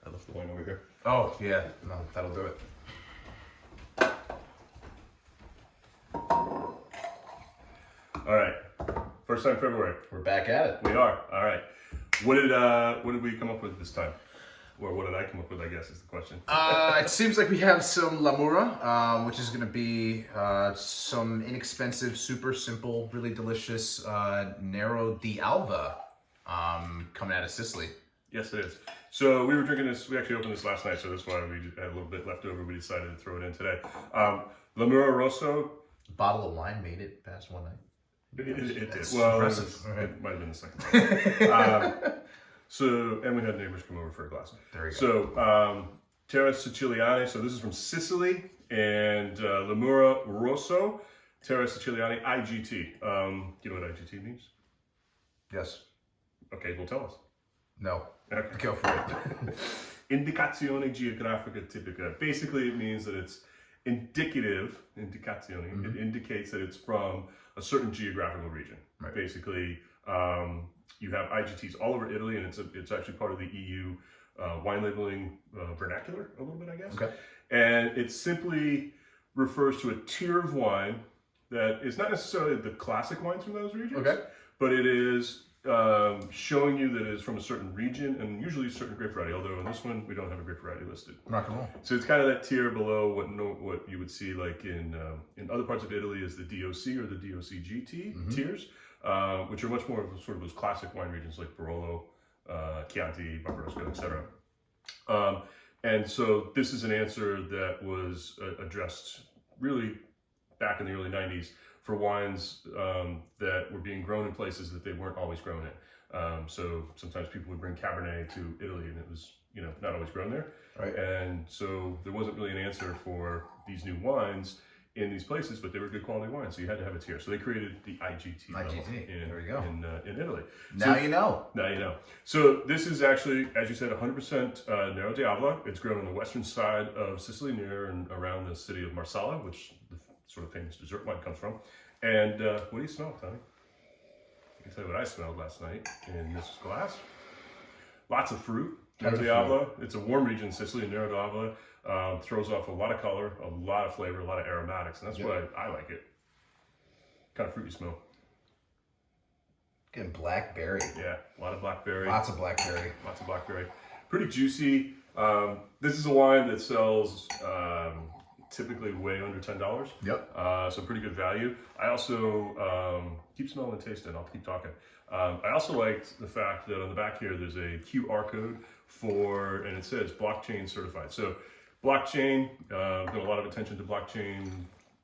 I left the wine over here. Oh, yeah. No, that'll do it. All right. First time February. We're back at it. We are. All right. What did we come up with this time? Or what did I come up with, I guess, is the question. It seems like we have some LaMura, which is going to be some inexpensive, super simple, really delicious Nero di Alva coming out of Sicily. Yes, it is. So we were drinking this. We actually opened this last night, so that's why we had a little bit left over. We decided to throw it in today. LaMura Rosso. Bottle of wine made it past one night. It did. That's Well, impressive. it might have been the second time. And we had neighbors come over for a glass. There you go. So, Terra Siciliani. So this is from Sicily, and LaMura Rosso, Terra Siciliani, IGT. Do you know what IGT means? Yes. Okay, well, tell us. No. Okay. Go for it. Indicazione geografica tipica. Basically, it means that it's indicative. Indicazione. Mm-hmm. It indicates that it's from a certain geographical region. Right. Basically, you have IGTs all over Italy, and it's actually part of the EU wine labeling vernacular a little bit, I guess. Okay. And it simply refers to a tier of wine that is not necessarily the classic wines from those regions, Okay. but it is showing you that it's from a certain region and usually a certain grape variety, although in this one we don't have a grape variety listed. Rock and roll. So it's kind of that tier below what you would see like in other parts of Italy is the DOC or the DOCGT tiers, which are much more of sort of those classic wine regions like Barolo, Chianti, Barbaresco, etc. And so this is an answer that was addressed really back in the early 90s for wines that were being grown in places that they weren't always grown in. So sometimes people would bring Cabernet to Italy and it was, not always grown there. Right. And so there wasn't really an answer for these new wines in these places, but they were good quality wines. So you had to have a tier. So they created the IGT level There we go. in Italy. Now you know. Now you know. So this is actually, as you said, 100% Nero di Avola. It's grown on the western side of Sicily near and around the city of Marsala, which the sort of famous dessert wine comes from. And what do you smell, Tony? I can tell you what I smelled last night in this glass. Lots of fruit. Nero di Avola. It's a warm region in Sicily. Nero di Avola throws off a lot of color, a lot of flavor, a lot of aromatics, and that's why I like it. What kind of fruit you smell? Getting blackberry. Yeah, a lot of blackberry. Lots of blackberry. Lots of blackberry. Pretty juicy. This is a wine that sells typically way under $10. Yep. So pretty good value. I also keep smelling and tasting. I'll keep talking. I also liked the fact that on the back here there's a QR code and it says blockchain certified. So blockchain, been a lot of attention to blockchain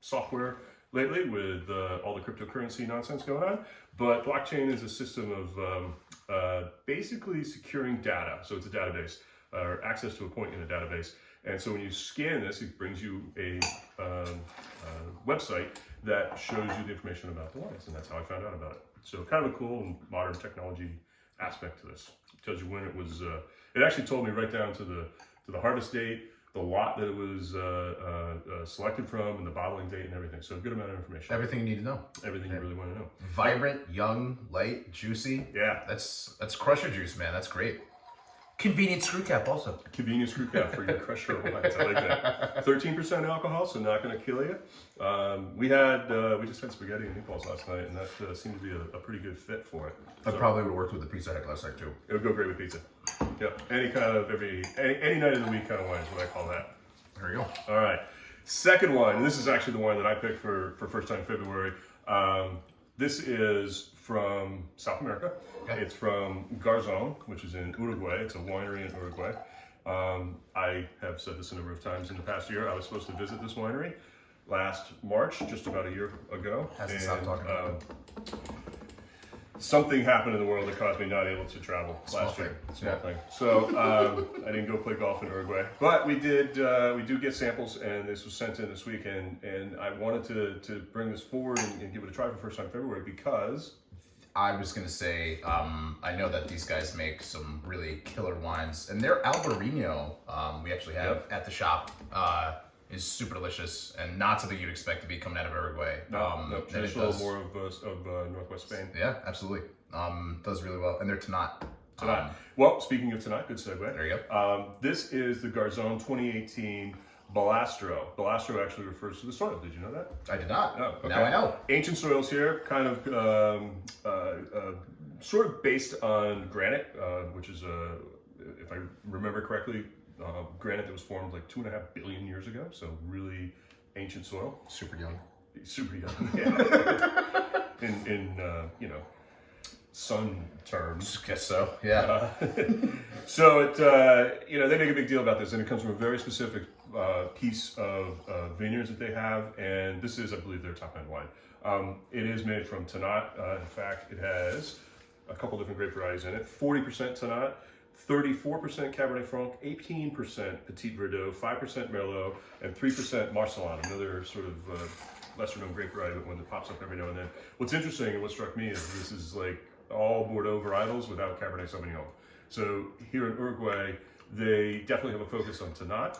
software lately with all the cryptocurrency nonsense going on. But blockchain is a system of basically securing data. So it's a database or access to a point in a database. And so when you scan this, it brings you a website that shows you the information about the wines, and that's how I found out about it. So kind of a cool and modern technology aspect to this. It tells you when it was. It actually told me right down to the harvest date, the lot that it was selected from, and the bottling date and everything. So a good amount of information. Everything you need to know. Everything you really want to know. Vibrant, young, light, juicy. Yeah. That's crusher juice, man. That's great. Convenient screw cap also. Convenient screw cap for your crusher wines. I like that. 13% alcohol, so not going to kill you. We just had spaghetti and meatballs last night, and that seemed to be a pretty good fit for it. That probably would have worked with the Pizza Hut last night too. It would go great with pizza. Yep. Any kind of any night of the week kind of wine is what I call that. There you go. All right. Second wine, and this is actually the wine that I picked for first time February. This is from South America. Okay. It's from Garzon, which is in Uruguay. It's a winery in Uruguay. I have said this a number of times in the past year. I was supposed to visit this winery last March, just about a year ago. Hasn't stopped talking about it. Something happened in the world that caused me not able to travel last year. Small thing. So I didn't go play golf in Uruguay, but we do get samples, and this was sent in this week, and I wanted to bring this forward and give it a try for first time February because I was gonna say I know that these guys make some really killer wines, and their Albarino we actually have at the shop is super delicious and not something you'd expect to be coming out of Uruguay. No, traditional more of Northwest Spain. Yeah, absolutely. Does really well, and their Tanat Tonight. Well, speaking of tonight, good segue. There you go. This is the Garzon 2018 Balastro. Balastro actually refers to the soil. Did you know that? I did not. Oh, okay. Now I know. Ancient soils here, kind of sort of based on granite, which is, if I remember correctly, granite that was formed like 2.5 billion years ago. So really ancient soil. Super young. Super young. Yeah. in sun terms. Guess so. Yeah. So it, they make a big deal about this, and it comes from a very specific piece of vineyards that they have, and this is, I believe, their top-end wine. It is made from Tannat. In fact, it has a couple different grape varieties in it. 40% Tannat, 34% Cabernet Franc, 18% Petit Verdot, 5% Merlot, and 3% Marcellan, another sort of lesser-known grape variety, but one that pops up every now and then. What's interesting and what struck me is this is like all Bordeaux varietals without Cabernet Sauvignon. So here in Uruguay, they definitely have a focus on Tannat,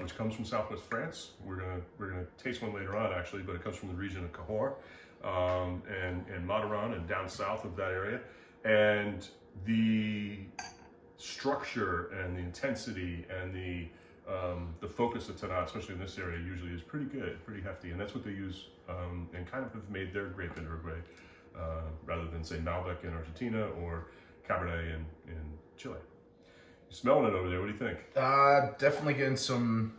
which comes from southwest France. We're gonna taste one later on, actually, but it comes from the region of Cahors and Mataran and down south of that area. And the structure and the intensity and the focus of Tannat, especially in this area, usually is pretty good, pretty hefty, and that's what they use and kind of have made their grape in Uruguay, rather than say Malbec in Argentina or Cabernet in Chile. You're smelling it over there. What do you think? Definitely getting some.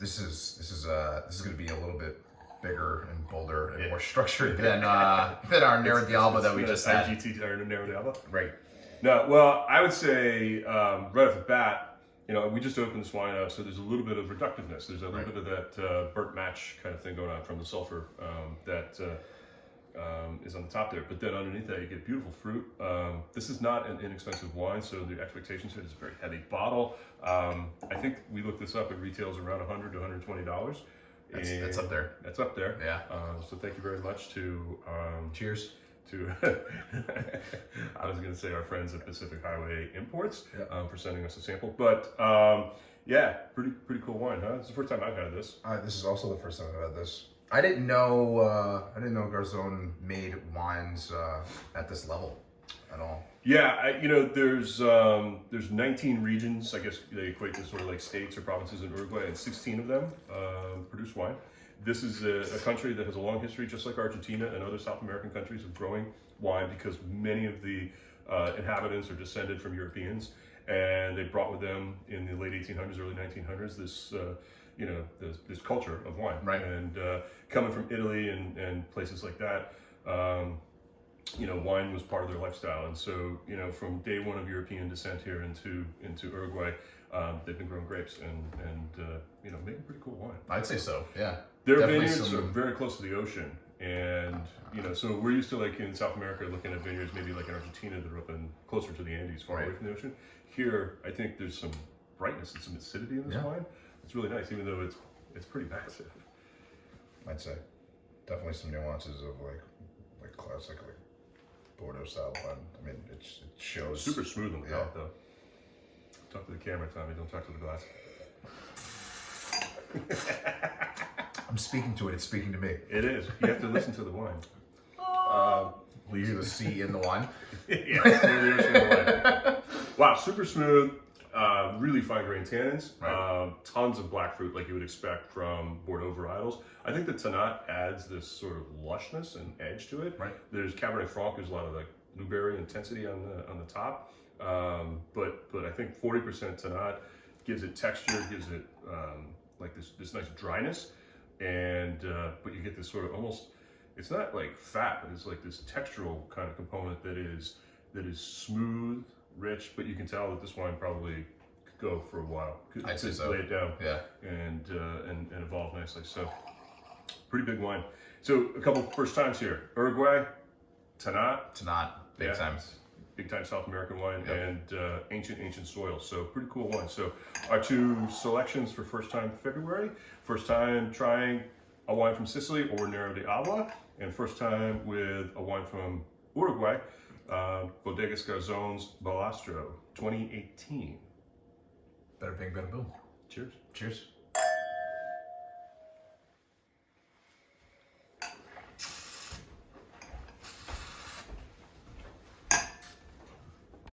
This is going to be a little bit bigger and bolder and more structured than our Nero d'Alba that we just had. IGT Nero d'Alba. Right. No, well, I would say right off the bat, we just opened this wine up, so there's a little bit of reductiveness. There's a little bit of that burnt match kind of thing going on from the sulfur that is on the top there. But then underneath that, you get beautiful fruit. This is not an inexpensive wine, so the expectations here is a very heavy bottle. I think we looked this up. It retails around $100 to $120. That's up there. That's up there. Yeah. So thank you very much to... Cheers. To I was going to say our friends at Pacific Highway Imports for sending us a sample, but yeah, pretty cool wine, huh? It's the first time I've had this. This is also the first time I've had this. I didn't know Garzon made wines at this level at all. Yeah, there's 19 regions. I guess they equate to sort of like states or provinces in Uruguay, and 16 of them produce wine. This is a country that has a long history, just like Argentina and other South American countries, of growing wine because many of the inhabitants are descended from Europeans, and they brought with them in the late 1800s, early 1900s this culture of wine. Right. And coming from Italy and places like that, wine was part of their lifestyle. And so, from day one of European descent here into Uruguay, they've been growing grapes and making pretty cool wine. I'd say so. Yeah. Their vineyards are very close to the ocean, and so we're used to, like in South America, looking at vineyards maybe like in Argentina that are up in closer to the Andes, far away from the ocean. Here, I think there's some brightness and some acidity in this wine. It's really nice, even though it's pretty massive. I'd say definitely some nuances of like classic Bordeaux style wine. I mean, it shows super smooth on the top though. Talk to the camera, Tommy. Don't talk to the glass. I'm speaking to it. It's speaking to me. It is. You have to listen to the wine. We hear the sea in the wine. Yeah, the wine. Wow, super smooth. Really fine grained tannins. Right. Tons of black fruit, like you would expect from Bordeaux varietals. I think the Tannat adds this sort of lushness and edge to it. Right. There's Cabernet Franc. There's a lot of like blueberry intensity on the top. But I think 40% Tannat gives it texture, gives it like this nice dryness, and but you get this sort of almost, it's not like fat, but it's like this textural kind of component that is smooth, rich, but you can tell that this wine probably could go for a while. I'd say so. Lay it down, and evolve nicely. So pretty big wine. So a couple first times here: Uruguay, Tannat, big times. Big time South American wine, and ancient soil. So pretty cool wine. So our two selections for first time February, first time trying a wine from Sicily or Nero d'Alba, and first time with a wine from Uruguay, Bodegas Garzon's Balastro 2018. Better bing, better boom. Cheers. Cheers.